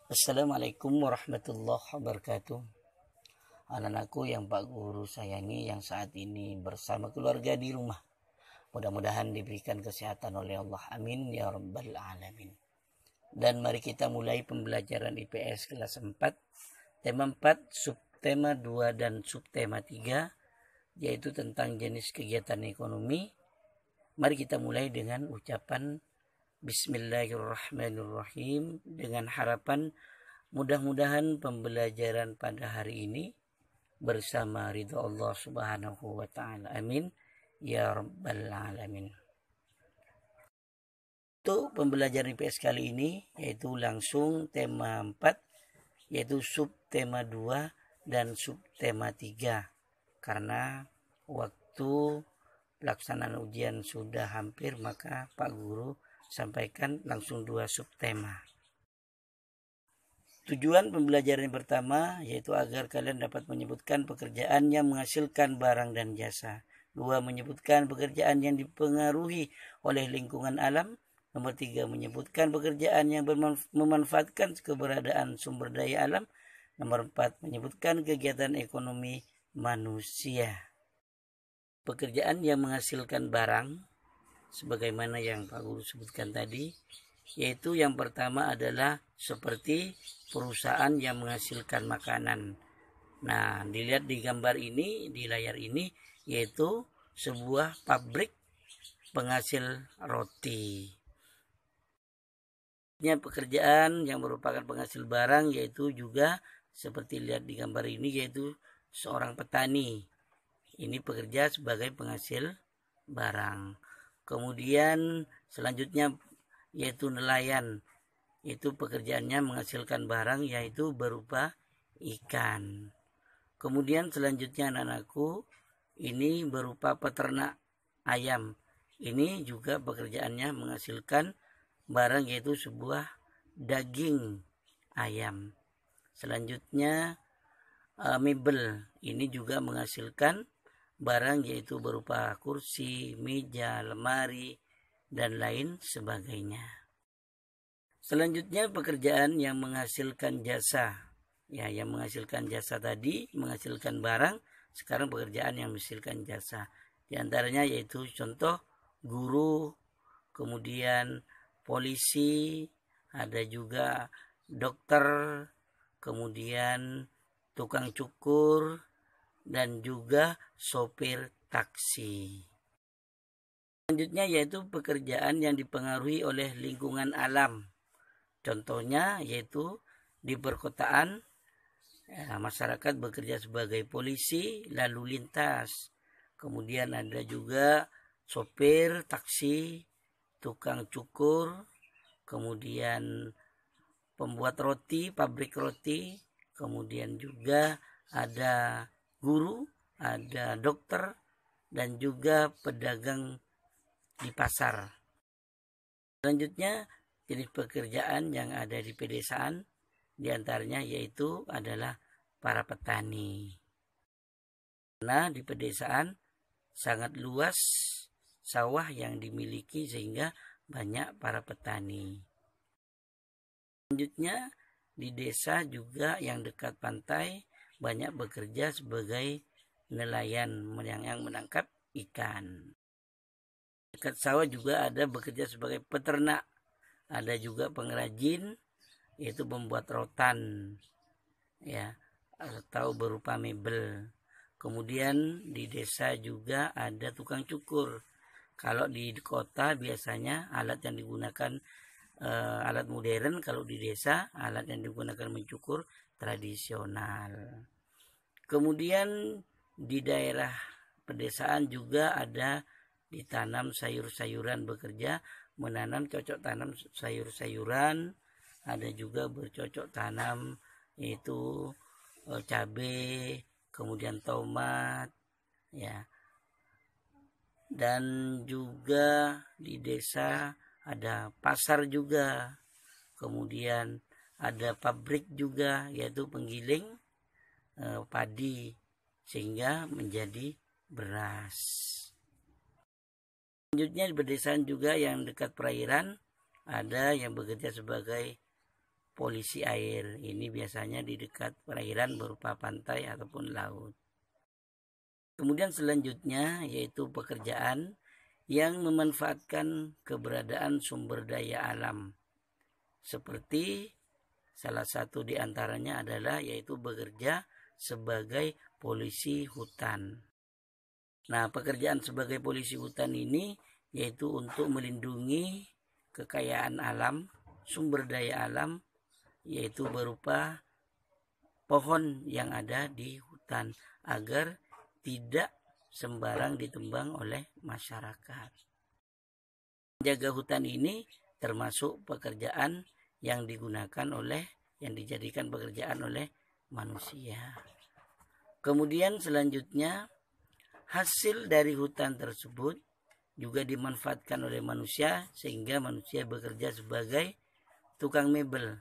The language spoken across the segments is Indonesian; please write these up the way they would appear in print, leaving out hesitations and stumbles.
Assalamualaikum warahmatullahi wabarakatuh. Anak-anakku yang Pak Guru sayangi, yang saat ini bersama keluarga di rumah, mudah-mudahan diberikan kesehatan oleh Allah, amin ya rabbal alamin. Dan mari kita mulai pembelajaran IPS kelas 4, tema 4, subtema 2 dan subtema 3, yaitu tentang jenis kegiatan ekonomi. Mari kita mulai dengan ucapan Bismillahirrahmanirrahim, dengan harapan mudah-mudahan pembelajaran pada hari ini bersama ridha Allah Subhanahu wa taala. Amin ya rabbal alamin. Untuk pembelajaran IPS kali ini yaitu langsung tema 4, yaitu subtema 2 dan subtema 3. Karena waktu pelaksanaan ujian sudah hampir, maka Pak Guru sampaikan langsung 2 subtema. Tujuan pembelajaran yang pertama yaitu agar kalian dapat menyebutkan pekerjaan yang menghasilkan barang dan jasa. 2. Menyebutkan pekerjaan yang dipengaruhi oleh lingkungan alam. Nomor 3. Menyebutkan pekerjaan yang memanfaatkan keberadaan sumber daya alam. Nomor 4. Menyebutkan kegiatan ekonomi manusia. Pekerjaan yang menghasilkan barang, sebagaimana yang Pak Guru sebutkan tadi, yaitu yang pertama adalah seperti perusahaan yang menghasilkan makanan. Nah, dilihat di gambar ini, di layar ini, yaitu sebuah pabrik penghasil roti. Pekerjaan yang merupakan penghasil barang yaitu juga seperti lihat di gambar ini, yaitu seorang petani. Ini bekerja sebagai penghasil barang. Kemudian selanjutnya yaitu nelayan. Itu pekerjaannya menghasilkan barang yaitu berupa ikan. Kemudian selanjutnya anak-anakku, ini berupa peternak ayam. Ini juga pekerjaannya menghasilkan barang yaitu sebuah daging ayam. Selanjutnya mebel. Ini juga menghasilkan barang yaitu berupa kursi, meja, lemari, dan lain sebagainya. Selanjutnya pekerjaan yang menghasilkan jasa. Ya, yang menghasilkan jasa tadi menghasilkan barang, sekarang pekerjaan yang menghasilkan jasa. Di antaranya yaitu contoh guru, kemudian polisi, ada juga dokter, kemudian tukang cukur, dan juga sopir taksi. Selanjutnya yaitu pekerjaan yang dipengaruhi oleh lingkungan alam. Contohnya yaitu di perkotaan, masyarakat bekerja sebagai polisi lalu lintas. Kemudian ada juga sopir taksi, tukang cukur, kemudian pembuat roti, pabrik roti, kemudian juga ada guru, ada dokter, dan juga pedagang di pasar. Selanjutnya jenis pekerjaan yang ada di pedesaan, diantaranya yaitu adalah para petani. Karena di pedesaan sangat luas sawah yang dimiliki sehingga banyak para petani. Selanjutnya di desa juga yang dekat pantai banyak bekerja sebagai nelayan yang menangkap ikan. Dekat sawah juga ada bekerja sebagai peternak. Ada juga pengrajin, yaitu membuat rotan, ya, atau berupa mebel. Kemudian di desa juga ada tukang cukur. Kalau di kota biasanya alat yang digunakan alat modern, kalau di desa alat yang digunakan mencukur tradisional. Kemudian di daerah pedesaan juga ada ditanam sayur-sayuran, bekerja menanam cocok tanam sayur-sayuran, ada juga bercocok tanam yaitu cabai, kemudian tomat, ya. Dan juga di desa ada pasar juga, kemudian ada pabrik juga yaitu penggiling padi sehingga menjadi beras. Selanjutnya di pedesaan juga yang dekat perairan ada yang bekerja sebagai polisi air. Ini biasanya di dekat perairan berupa pantai ataupun laut. Kemudian selanjutnya yaitu pekerjaan yang memanfaatkan keberadaan sumber daya alam. Seperti salah satu di antaranya adalah yaitu bekerja sebagai polisi hutan. Nah, pekerjaan sebagai polisi hutan ini yaitu untuk melindungi kekayaan alam, sumber daya alam, yaitu berupa pohon yang ada di hutan agar tidak sembarang ditebang oleh masyarakat. Menjaga hutan ini termasuk pekerjaan yang dijadikan pekerjaan oleh manusia. Kemudian selanjutnya hasil dari hutan tersebut juga dimanfaatkan oleh manusia sehingga manusia bekerja sebagai tukang mebel.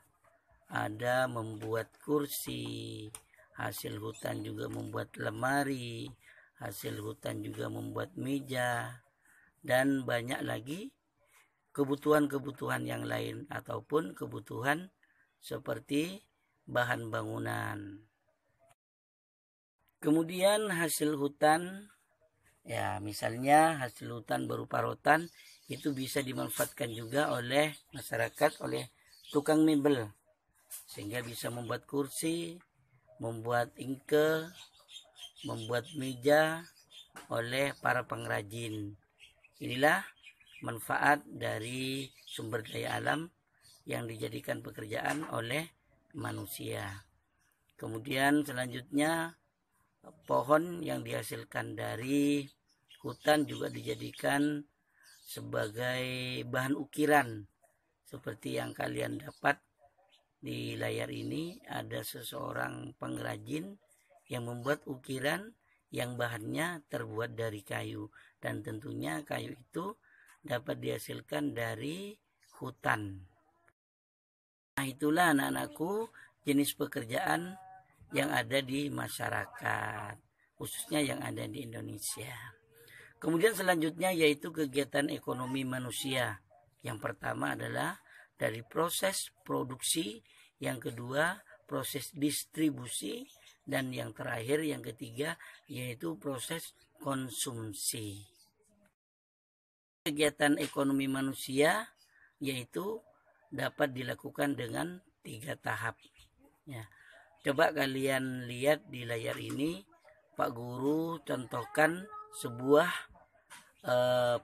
Ada membuat kursi, hasil hutan juga membuat lemari, hasil hutan juga membuat meja, dan banyak lagi kebutuhan-kebutuhan yang lain ataupun kebutuhan seperti bahan bangunan. Kemudian hasil hutan, ya misalnya hasil hutan berupa rotan itu bisa dimanfaatkan juga oleh masyarakat, oleh tukang mebel, sehingga bisa membuat kursi, membuat ingke, membuat meja oleh para pengrajin. Inilah manfaat dari sumber daya alam yang dijadikan pekerjaan oleh manusia. Kemudian selanjutnya pohon yang dihasilkan dari hutan juga dijadikan sebagai bahan ukiran. Seperti yang kalian dapat di layar ini, ada seseorang pengrajin yang membuat ukiran yang bahannya terbuat dari kayu. Dan tentunya kayu itu dapat dihasilkan dari hutan. Nah, itulah anak-anakku jenis pekerjaan yang ada di masyarakat, khususnya yang ada di Indonesia. Kemudian selanjutnya yaitu kegiatan ekonomi manusia. Yang pertama adalah dari proses produksi, yang kedua proses distribusi, dan yang terakhir yang ketiga yaitu proses konsumsi. Kegiatan ekonomi manusia yaitu dapat dilakukan dengan 3 tahap. Ya. Coba kalian lihat di layar ini, Pak Guru contohkan sebuah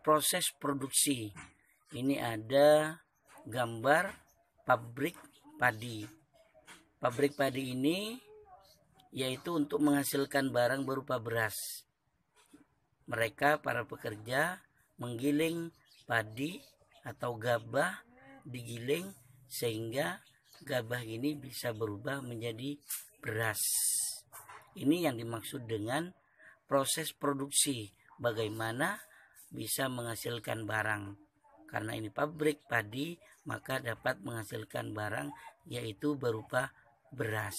proses produksi. Ini ada gambar pabrik padi. Pabrik padi ini yaitu untuk menghasilkan barang berupa beras. Mereka para pekerja menggiling padi atau gabah, digiling sehingga gabah ini bisa berubah menjadi beras. Ini yang dimaksud dengan proses produksi, bagaimana bisa menghasilkan barang. Karena ini pabrik padi, maka dapat menghasilkan barang yaitu berupa beras.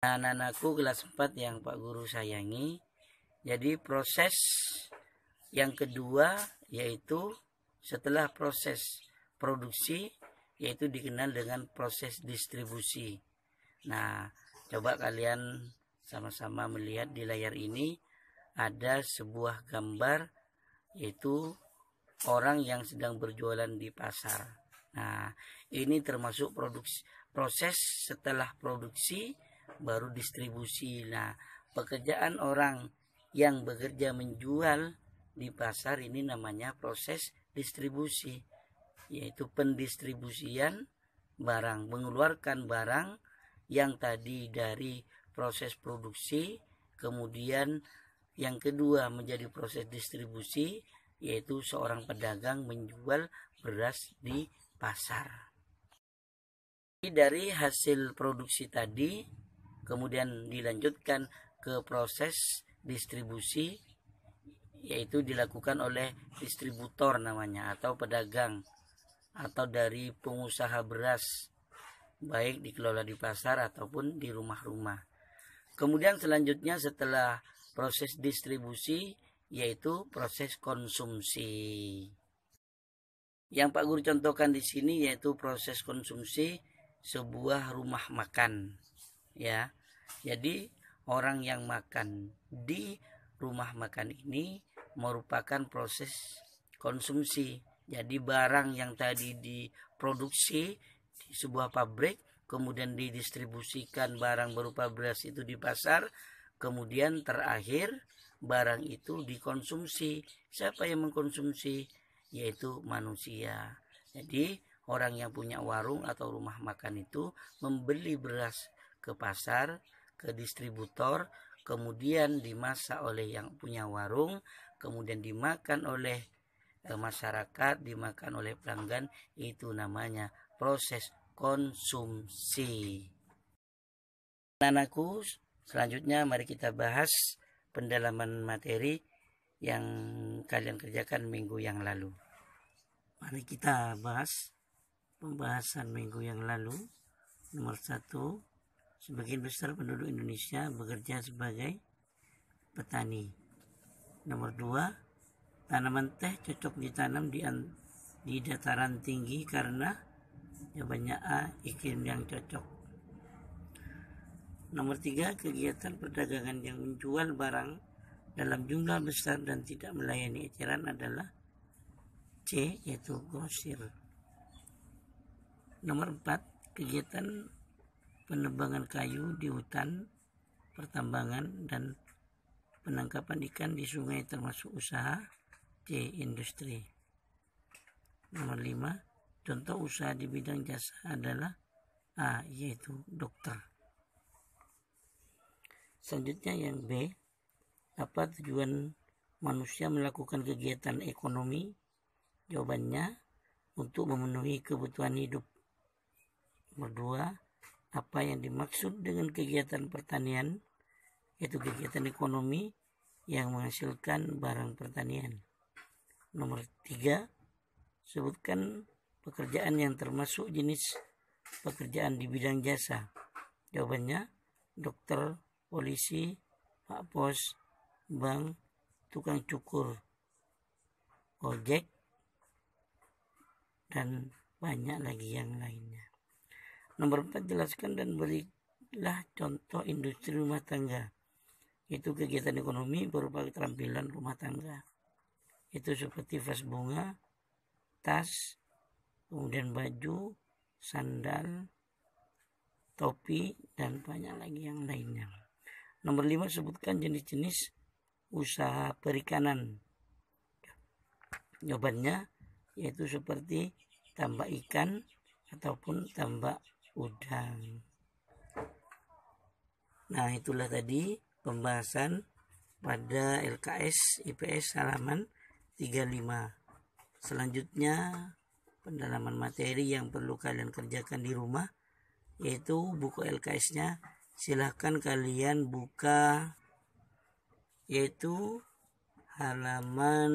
Nah, anak-anakku kelas 4 yang Pak Guru sayangi, jadi proses yang kedua yaitu setelah proses produksi yaitu dikenal dengan proses distribusi. Nah, coba kalian sama-sama melihat di layar ini ada sebuah gambar yaitu orang yang sedang berjualan di pasar. Nah, ini termasuk proses setelah produksi baru distribusi. Nah, pekerjaan orang yang bekerja menjual di pasar ini namanya proses distribusi, yaitu pendistribusian barang, mengeluarkan barang yang tadi dari proses produksi, kemudian yang kedua menjadi proses distribusi, yaitu seorang pedagang menjual beras di pasar. Dari hasil produksi tadi kemudian dilanjutkan ke proses distribusi, yaitu dilakukan oleh distributor namanya, atau pedagang, atau dari pengusaha beras, baik dikelola di pasar ataupun di rumah-rumah. Kemudian selanjutnya setelah proses distribusi yaitu proses konsumsi. Yang Pak Guru contohkan di sini yaitu proses konsumsi sebuah rumah makan, ya. Jadi orang yang makan di rumah makan ini merupakan proses konsumsi. Jadi barang yang tadi diproduksi di sebuah pabrik, kemudian didistribusikan barang berupa beras itu di pasar, kemudian terakhir barang itu dikonsumsi. Siapa yang mengkonsumsi? Yaitu manusia. Jadi orang yang punya warung atau rumah makan itu membeli beras ke pasar, ke distributor, kemudian dimasak oleh yang punya warung, kemudian dimakan oleh masyarakat, dimakan oleh pelanggan. Itu namanya proses konsumsi. Anakku, selanjutnya mari kita bahas pendalaman materi yang kalian kerjakan minggu yang lalu. Mari kita bahas pembahasan minggu yang lalu. Nomor 1, sebagian besar penduduk Indonesia bekerja sebagai petani. Nomor 2, tanaman teh cocok ditanam di dataran tinggi karena jawabannya A, iklim yang cocok. Nomor 3, kegiatan perdagangan yang menjual barang dalam jumlah besar dan tidak melayani eceran adalah C, yaitu grosir. Nomor 4, kegiatan penebangan kayu di hutan, pertambangan, dan penangkapan ikan di sungai termasuk usaha C, industri. Nomor 5, contoh usaha di bidang jasa adalah A, yaitu dokter. Selanjutnya yang B, apa tujuan manusia melakukan kegiatan ekonomi? Jawabannya untuk memenuhi kebutuhan hidup. Nomor 2, apa yang dimaksud dengan kegiatan pertanian? Yaitu kegiatan ekonomi yang menghasilkan barang pertanian. Nomor 3, sebutkan pekerjaan yang termasuk jenis pekerjaan di bidang jasa. Jawabannya dokter, polisi, pak pos, bank, tukang cukur, ojek, dan banyak lagi yang lainnya. Nomor 4, jelaskan dan berilah contoh industri rumah tangga. Itu kegiatan ekonomi berupa keterampilan rumah tangga. Itu seperti vas bunga, tas, kemudian baju, sandal, topi, dan banyak lagi yang lainnya. Nomor 5, sebutkan jenis-jenis usaha perikanan. Jawabannya yaitu seperti tambak ikan ataupun tambak udang. Nah, itulah tadi pembahasan pada LKS IPS halaman 35. Selanjutnya pendalaman materi yang perlu kalian kerjakan di rumah, yaitu buku LKS-nya silahkan kalian buka, yaitu halaman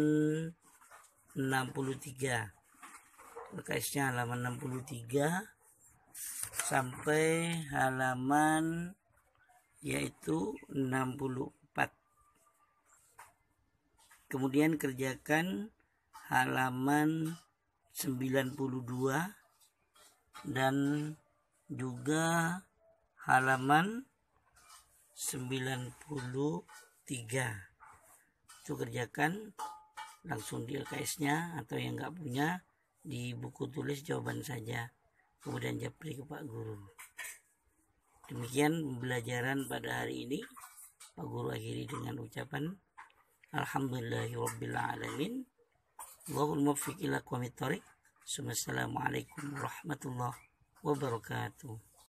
63. LKS-nya halaman 63 sampai halaman yaitu 64. Kemudian kerjakan halaman 92 dan juga halaman 93. Itu kerjakan langsung di LKS-nya, atau yang nggak punya di buku tulis jawaban saja, kemudian japri ke Pak Guru. Demikian pembelajaran pada hari ini. Pak Guru akhiri dengan ucapan Alhamdulillahirrabbilalamin. Wallahul muwaffiq ila aqwamit thoriq. Assalamualaikum warahmatullahi wabarakatuh.